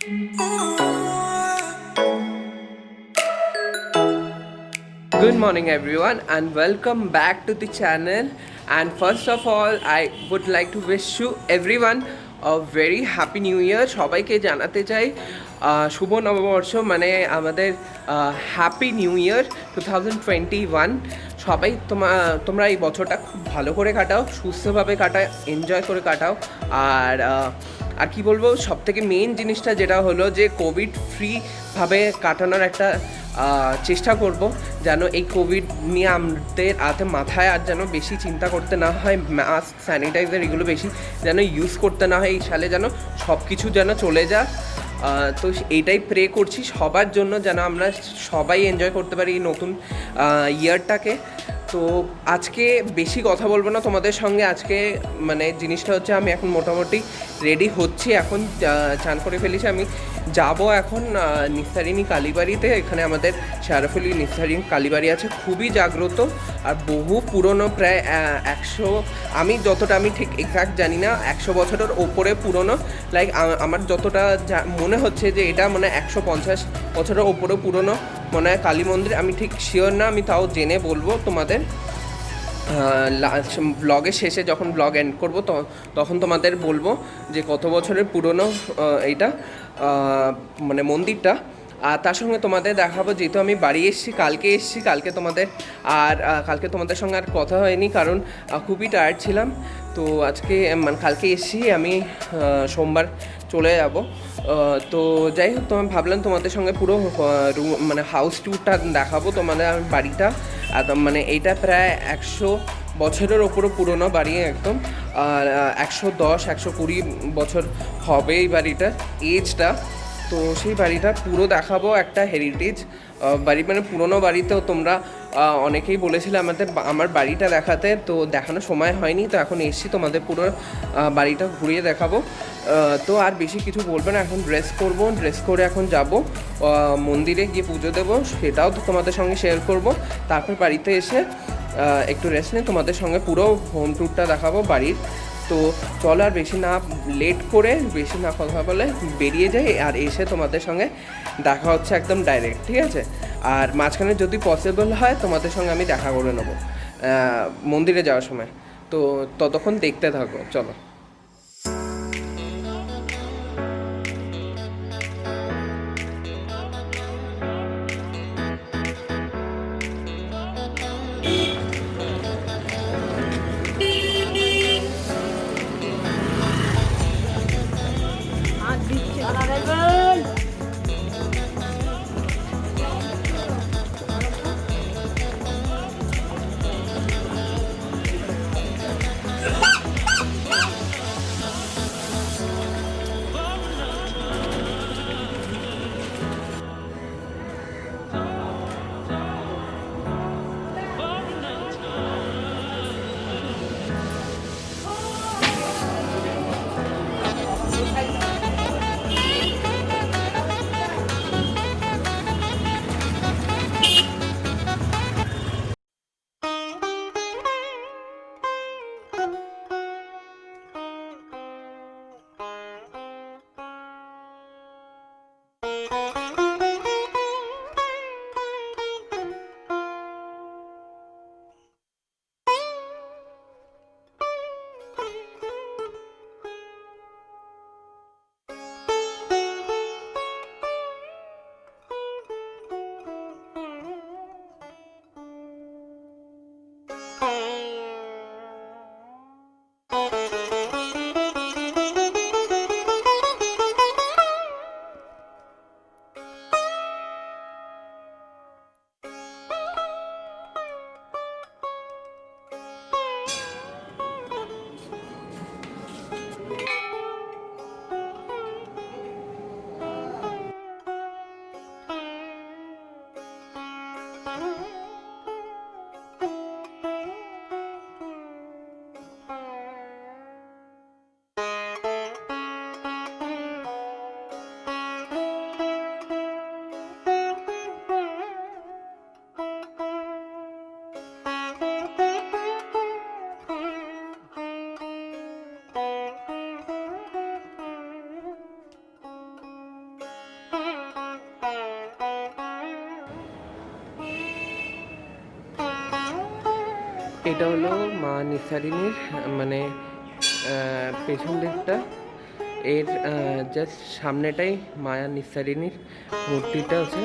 Good morning everyone and welcome back to the channel, and first of all I would like to wish you everyone a very happy new year. সবাইকে জানাতে চাই শুভ নববর্ষ, মানে আমাদের happy new ইয়ার 2021। সবাই তোমরা এই বছরটা খুব ভালো করে কাটাও, সুস্থভাবে কাটাও, এনজয় করে কাটাও। আর কি বলবো, সবথেকে মেন জিনিসটা যেটা হলো যে কোভিড ফ্রিভাবে কাটানোর একটা চেষ্টা করব, যেন এই কোভিড নিয়ে আমাদের মাথায় আর যেন বেশি চিন্তা করতে না হয়। মাস্ক, স্যানিটাইজার এগুলো বেশি যেন ইউজ করতে না হয় এই সালে, যেন সব কিছু যেন চলে যায়। তো এইটাই প্রে করছি সবার জন্য, যেন আমরা সবাই এনজয় করতে পারি এই নতুন ইয়ারটাকে। তো আজকে বেশি কথা বলবো না তোমাদের সঙ্গে। আজকে মানে জিনিসটা হচ্ছে, আমি এখন মোটামুটি রেডি হচ্ছি, এখন চান করে ফেলেছি। আমি যাব এখন নিস্তারিণী কালীবাড়িতে। এখানে আমাদের শারফুলি নিস্তারিণী কালীবাড়ি আছে, খুবই জাগ্রত আর বহু পুরনো, প্রায় 100, আমি যতটা আমি ঠিক এক্স্যাক্ট জানি না, 100 বছরের ওপরে পুরনো। লাইক আমার যতটা মনে হচ্ছে যে এটা মানে 150 বছরের ওপরে পুরনো মনে হয় কালী মন্দির। আমি ঠিক শিওর না, আমি তাও জেনে বলবো তোমাদের ব্লগের শেষে, যখন ব্লগ এন্ড করবো তখন তোমাদের বলবো যে কত বছরের পুরনো এইটা মানে মন্দিরটা। আর তার সঙ্গে তোমাদের দেখাবো, যেহেতু আমি বাড়ি এসেছি, কালকে তোমাদের সঙ্গে আর কথা হয়নি, কারণ খুবই টায়ার্ড ছিলাম। তো আজকে মানে কালকে এসেছি, আমি সোমবার চলে যাব। তো যাই হোক, আমি ভাবলাম তোমাদের সঙ্গে পুরো মানে হাউস ট্যুরটা দেখাবো তোমাদের। বাড়িটা মানে এইটা প্রায় 100 বছরের ওপরও পুরনো বাড়ি একদম। আর 110-120 বছর হবে এই বাড়িটার এজটা। তো সেই বাড়িটা পুরো দেখাবো, একটা হেরিটেজ বাড়ি, মানে পুরনো বাড়িতেও তোমরা অনেকেই বলেছিলে আমার বাড়িটা দেখাতে, তো দেখানোর সময় হয়নি। তো এখন এসছি, তোমাদের পুরো বাড়িটা ঘুরিয়ে দেখাবো। তো আর বেশি কিছু বলবো না, এখন ড্রেস করে এখন যাব মন্দিরে গিয়ে পুজো দেবো, সেটাও তো তোমাদের সঙ্গে শেয়ার করব। তারপর বাড়িতে এসে একটু রেস্ট নিয়ে তোমাদের সঙ্গে পুরো হোম ট্যুরটা দেখাবো বাড়ির। তো চলো আর বেশি না কথা বলে বেরিয়ে যাই, আর এসে তোমাদের সঙ্গে দেখা হচ্ছে একদম ডাইরেক্ট, ঠিক আছে? আর মাঝখানে যদি পসিবল হয় তোমাদের সঙ্গে আমি দেখা করে নেবো মন্দিরে যাওয়ার সময়। তো ততক্ষণ দেখতে থাকো, চলো। এটা হলো মা নিঃসারিণীর মানে পেছন দিকটা, এর জাস্ট সামনেটাই মায়া নিঃসারিণীর মূর্তিটা আছে।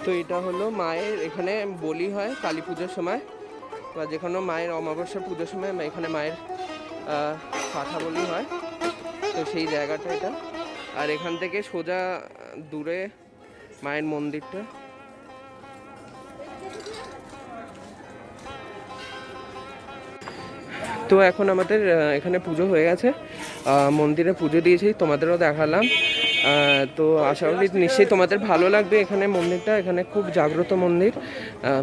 তো এটা হলো মায়ের এখানে বলি হয় কালী পুজোর সময়, বা যে কোনো মায়ের অমাবস্যা পুজোর সময় এখানে মায়ের পাঠা বলি হয়। তো সেই জায়গাটা এটা, আর এখান থেকে সোজা দূরে মায়ের মন্দিরটা। তো এখন আমাদের এখানে পুজো হয়ে গেছে, মন্দিরে পুজো দিয়েছি, তোমাদেরও দেখালাম। তো আশা করি নিশ্চয়ই তোমাদের ভালো লাগবে এখানে মন্দিরটা। এখানে খুব জাগ্রত মন্দির,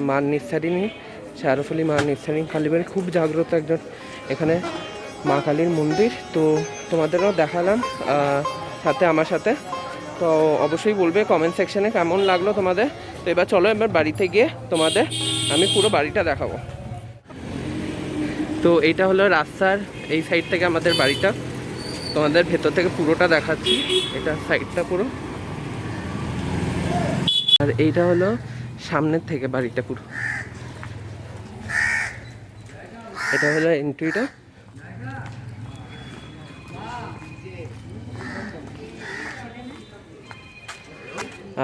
মা নিঃসারিণী, শেয়ারফুলি মা নিঃসারিণী কালীবাড়ি, খুব জাগ্রত একজন এখানে মা কালীর মন্দির। তো তোমাদেরও দেখালাম সাথে আমার সাথে। তো অবশ্যই বলবে কমেন্ট সেকশানে কেমন লাগলো তোমাদের। তো এবার চলো, এবার বাড়িতে গিয়ে তোমাদের আমি পুরো বাড়িটা দেখাবো। তো এইটা হলো রাস্তার এই সাইড থেকে আমাদের বাড়িটা, তোমাদের ভেতর থেকে পুরোটা দেখাচ্ছি, এটা সাইডটা পুরো। আর এইটা হলো সামনের থেকে বাড়িটা পুরো, এটা হলো এন্ট্রিটা।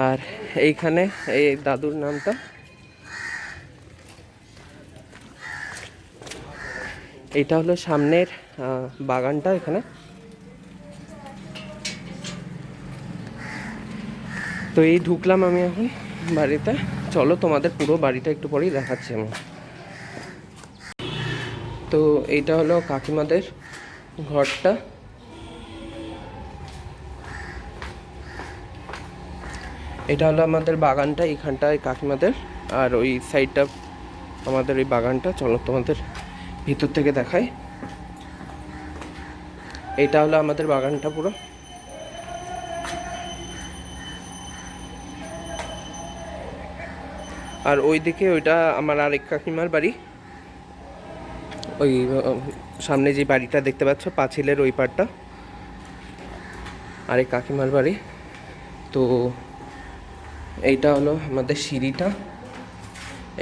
আর এইখানে এই দাদুর নামটা, এইটা হলো সামনের বাগানটা এখানে। তো এই ঢুকলাম আমি এখন বাড়িতে, চলো তোমাদের পুরো বাড়িটা একটু পরেই দেখাচ্ছি আমি। তো এইটা হলো কাকিমাদের ঘরটা, এটা হলো আমাদের বাগানটা, এইখানটায় কাকিমাদের, আর ওই সাইডটা আমাদের ওই বাগানটা। চলো তোমাদের ভিতর থেকে দেখাই। এটা হলো আমাদের বাগানটা পুরো। আর ওইদিকে ওইটা আমার আরেক কাকিমার বাড়ি, ওই সামনে যে বাড়িটা দেখতে পাচ্ছ পাঁচিলের ওই পাড়টা আরেক কাকিমার বাড়ি। তো এইটা হলো আমাদের সিঁড়িটা,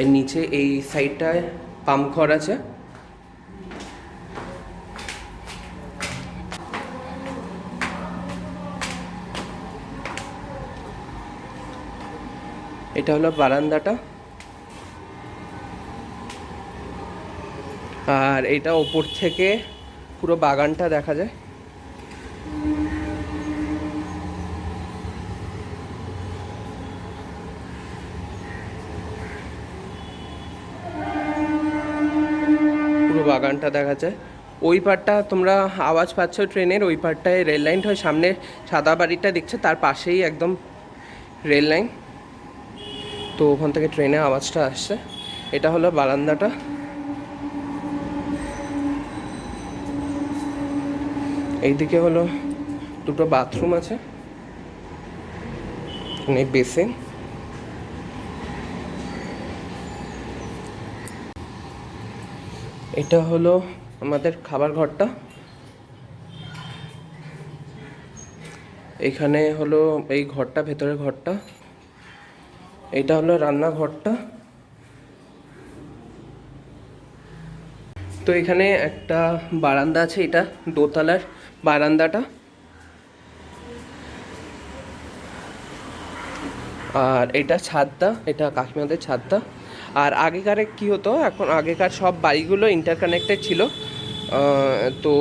এর নিচে এই সাইডটায় পাম্প ঘর আছে। এটা হলো বারান্দাটা, আর এটা ওপর থেকে পুরো বাগানটা দেখা যায়। পুরো বাগানটা দেখা যায়। ওই পারটা তোমরা আওয়াজ পাচ্ছ ট্রেনের, ওই পারটায় রেল লাইন হয়, সামনে সাদা বাড়িটা দেখছে তার পাশেই একদম রেল লাইন। তো ওখান থেকে ট্রেনের আওয়াজটা আসছে। এটা হলো বারান্দাটা। এইদিকে হলো দুটো বাথরুম আছে, এখানে বেসিন। এটা হলো আমাদের খাবার ঘরটা, এখানে হলো এই ঘরটা, ভেতরের ঘরটা। এটা হলো রান্নাঘরটা। তো এখানে একটা বারান্দা আছে, এটা দোতলার বারান্দাটা। আর এটা ছাদটা, এটা কাকিমাদের ছাদটা। আর আগেকারে কি হতো, এখন আগেকার সব বাড়িগুলো ইন্টারকানেক্টেড ছিল। তো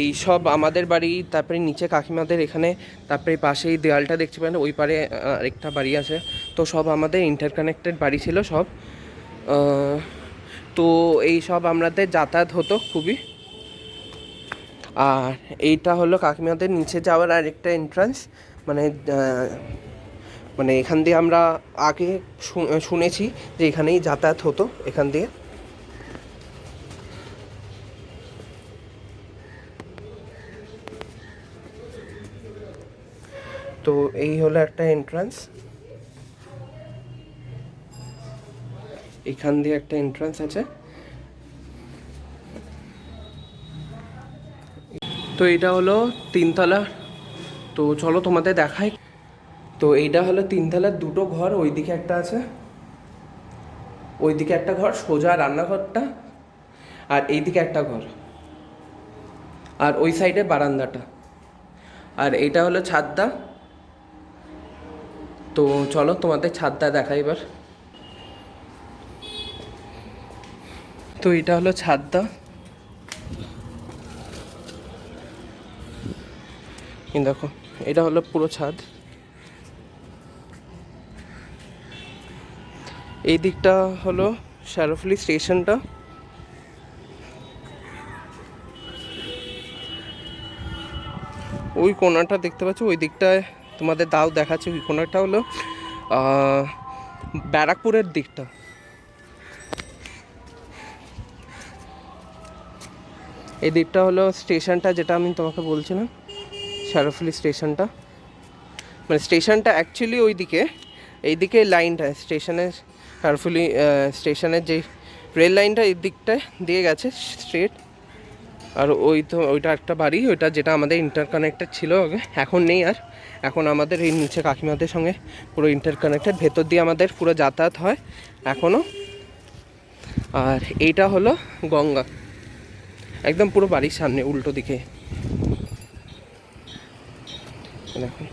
এই সব আমাদের বাড়ি, তারপরে নিচে কাকিমাদের এখানে, তারপরে পাশে এই দেওয়ালটা দেখতে পারেন, ওই পারে আরেকটা বাড়ি আছে। তো সব আমাদের ইন্টারকানেক্টেড বাড়ি ছিল সব। তো এই সব আমাদের যাতায়াত হতো খুবই। আর এইটা হলো কাকিমাদের নিচে যাওয়ার আরেকটা এন্ট্রান্স। মানে মানে এখান দিয়ে আমরা আগে শুনেছি যে এখানেই যাতায়াত হতো এখান দিয়ে। তো এই হলো একটা এন্ট্রান্স, এখান দিয়ে একটা এন্ট্রান্স আছে। তো এটা হলো তিনতলা। তো চলো তোমাদের দেখাই। তো এইটা হলো তিনতলার দুটো ঘর, ওইদিকে একটা আছে, ওইদিকে একটা ঘর, সোজা রান্নাঘরটা, আর এইদিকে একটা ঘর, আর ওই সাইডে বারান্দাটা। আর এইটা হলো ছাদটা। তো চলো তোমাদের ছাদটা দেখাই এবার। তো এটা হলো ছাদটা, দেখো এটা হলো পুরো ছাদ। এই দিকটা হলো শেরফুলি স্টেশনটা। ওই কোণাটা দেখতে পাচ্ছ, ওই দিকটায় তোমাদের দাও দেখাচ্ছে, ওই কোণাটা হলো ব্যারাকপুরের দিকটা। এই দিকটা হলো স্টেশনটা, যেটা আমি তোমাকে বলছিলাম, শেরফুলি স্টেশনটা। মানে স্টেশনটা অ্যাকচুয়ালি ওই দিকে, এইদিকে লাইনটা স্টেশনের, শেরফুলি স্টেশনের যে রেল লাইনটা এই দিকটায় দিয়ে গেছে স্ট্রেট। আর ওই তো ওইটা একটা বাড়ি, ওইটা যেটা আমাদের ইন্টারকানেক্টেড ছিল আগে, এখন নেই আর। এখন আমাদের এই নিচে কাকিমাদের সঙ্গে পুরো ইন্টারকানেক্টেড, ভেতর দিয়ে আমাদের পুরো যাতায়াত হয় এখনও। আর এইটা হলো গঙ্গা, একদম পুরো বাড়ির সামনে উল্টো দিকে। দেখুন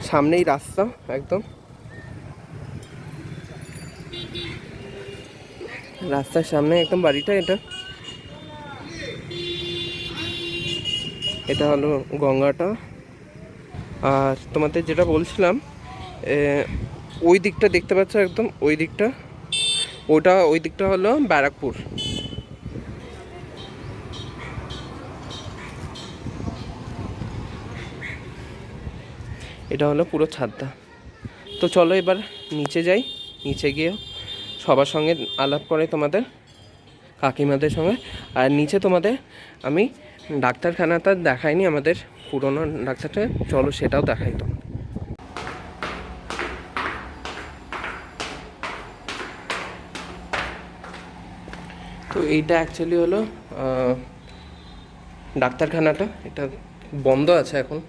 সামনেই রাস্তা, একদম রাস্তার সামনে একদম বাড়িটা। এটা এটা হলো গঙ্গাটা। আর তোমাদের যেটা বলছিলাম, ওই দিকটা দেখতে পাচ্ছ, একদম ওই দিকটা, ওই দিকটা হলো ব্যারাকপুর। এটা হলো পুরো ছাদটা। তো চলো এবার নিচে যাই, নিচে গিয়ে সবার সঙ্গে আলাপ করে তোমাদের কাকিমাদের সঙ্গে। আর নিচে তোমাদের আমি ডাক্তারখানাটা দেখাইনি, আমাদের পুরোনো ডাক্তারটা, চলো সেটাও দেখাই। তো এইটা অ্যাকচুয়ালি হলো ডাক্তারখানাটা, এটা বন্ধ আছে এখন।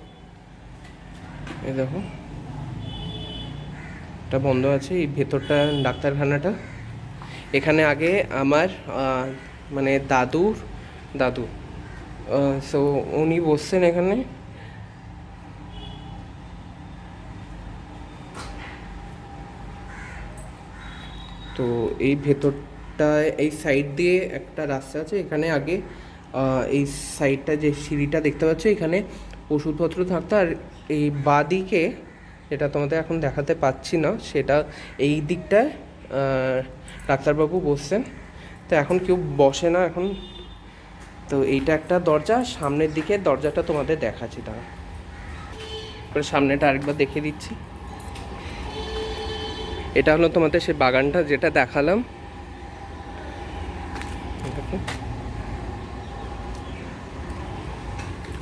এই দেখো এটা বন্ধ আছে, এই ভেতরটা ডাক্তারখানাটা। এখানে আগে আমার মানে দাদু সো উনি বসছেন এখানে। তো এই ভেতরটায় এই সাইড দিয়ে একটা রাস্তা আছে, এখানে আগে এই সাইডটা যে সিঁড়িটা দেখতে পাচ্ছ, এখানে ওষুধপত্র থাকতো। আর এই বাঁদিকে, যেটা তোমাদের এখন দেখাতে পাচ্ছি না, সেটা এই দিকটায় ডাক্তারবাবু বসছেন। তো এখন কেউ বসে না এখন। তো এইটা একটা দরজা, সামনের দিকে দরজাটা তোমাদের দেখাচ্ছি, তারা সামনেটা আরেকবার দেখিয়ে দিচ্ছি। এটা হলো তোমাদের সেই বাগানটা যেটা দেখালাম।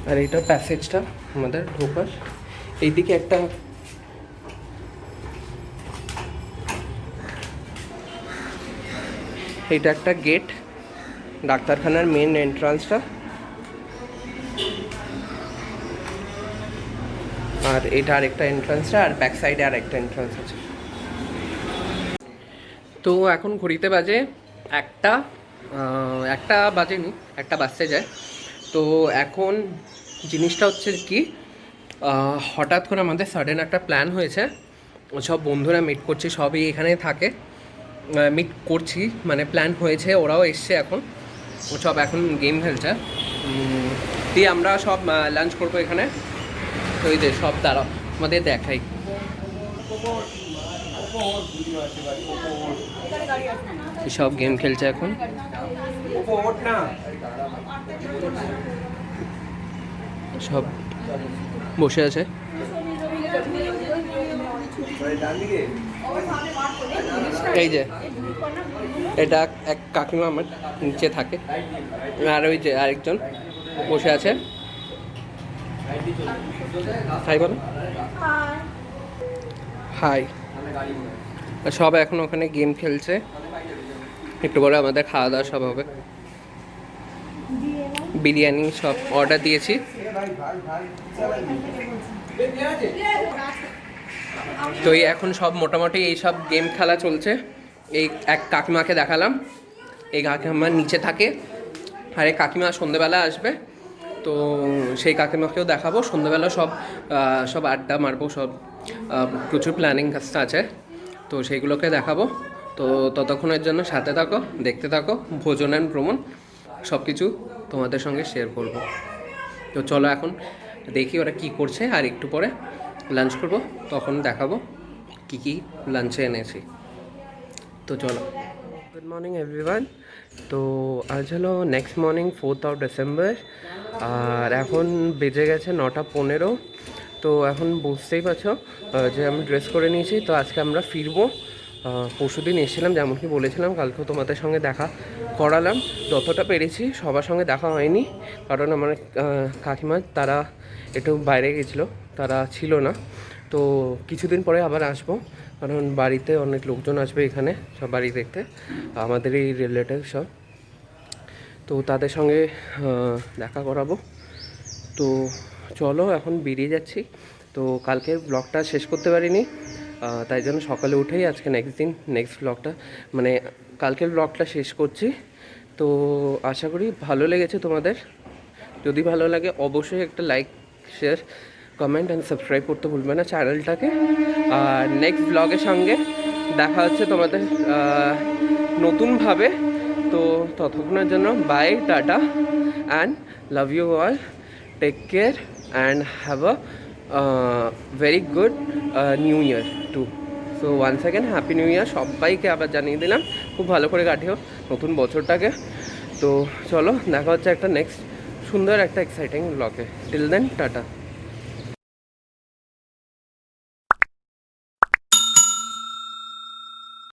আর এইটা প্যাসেজটা আমাদের ঢোকার। এইদিকে একটা এটা একটা গেট, ডাক্তারখানার মেন এন্ট্রান্সটা। আর এটা আরেকটা এন্ট্রান্সটা, আর ব্যাক সাইডে আর একটা এন্ট্রান্স আছে। তো এখন ঘড়িতে বাজে একটা, একটা বাজেনি, একটা বাজতে যায়। তো এখন জিনিসটা হচ্ছে কি, হঠাৎ করে আমাদের সাডেন একটা প্ল্যান হয়েছে, সব বন্ধুরা মিট করছি, সবই এখানে থাকে, মিট করছি মানে প্ল্যান হয়েছে, ওরাও এসছে এখন, সব এখন গেম খেলছে। দিয়ে আমরা সব লাঞ্চ করবো এখানে। তো এই যে সব দাঁড়াও আমাদের দেখাই, সব গেম খেলছে এখন। সব বসে আছে। এই যে এটা এক কাকিমা আমার নিচে থাকে, আর ওই যে আরেকজন বসে আছে। হাই বলো। হাই। সব এখন ওখানে গেম খেলছে, একটু পরে আমাদের খাওয়া দাওয়া সব হবে। বিরিয়ানি সব অর্ডার দিয়েছি। তো এই এখন সব মোটামুটি এই সব গেম খেলা চলছে। এই এক কাকিমাকে দেখালাম, এই কাকিমা নিচে থাকে, আর এই কাকিমা সন্ধেবেলা আসবে, তো সেই কাকিমাকেও দেখাবো সন্ধেবেলা। সব আড্ডা মারবো, সব প্রচুর প্ল্যানিং কাজটা আছে, তো সেইগুলোকে দেখাবো। তো ততক্ষণের জন্য সাথে থাকো, দেখতে থাকো, ভোজন অ্যান্ড ভ্রমণ সব কিছু তোমাদের সঙ্গে শেয়ার করব। তো চলো এখন দেখি ওরা কি করছে, আর একটু পরে লাঞ্চ করব, তখন দেখাবো কি কি লাঞ্চে এনেছি। তো চলো। Good morning everyone. তো আজ হলো next morning 4th of December, আর এখন বেজে গেছে 9:15। তো এখন বুঝতেই পারছো যে আমি ড্রেস করে নিয়েছি। তো আজকে আমরা ফিরবো। পরশু দিন এসেছিলাম, যেমন কি বলেছিলাম, কালকেও তোমাদের সঙ্গে দেখা করালাম, যতটা পেরেছি। সবার সঙ্গে দেখা হয়নি, কারণ আমার কাকিমা তারা একটু বাইরে গেছিলো, তারা ছিল না। তো কিছুদিন পরে আবার আসবো, কারণ বাড়িতে অনেক লোকজন আসবে এখানে, সব বাড়ি দেখতে, আমাদের এই রিলেটিভ সব। তো তাদের সঙ্গে দেখা করাবো। তো চলো এখন বেরিয়ে যাচ্ছি। তো কালকের ব্লগটা শেষ করতে পারিনি, তাই জন্য সকালে উঠেই আজকে নেক্সট ব্লগটা, মানে কালকের ব্লগটা শেষ করছি। তো আশা করি ভালো লেগেছে তোমাদের। যদি ভালো লাগে অবশ্যই একটা like, share, comment and subscribe করতে ভুলবে না চ্যানেলটাকে। আর নেক্সট ব্লগের সঙ্গে দেখা হচ্ছে তোমাদের নতুনভাবে। তো ততক্ষণের জন্য bye, tata and love you all, take care and have a very good new year too. So once again happy new year সবাইকে আবার জানিয়ে দিলাম, খুব ভালো করে কাটিও নতুন বছরটাকে। তো চলো দেখা হচ্ছে একটা নেক্সট সুন্দর একটা এক্সাইটিং ব্লগে। Till then tata.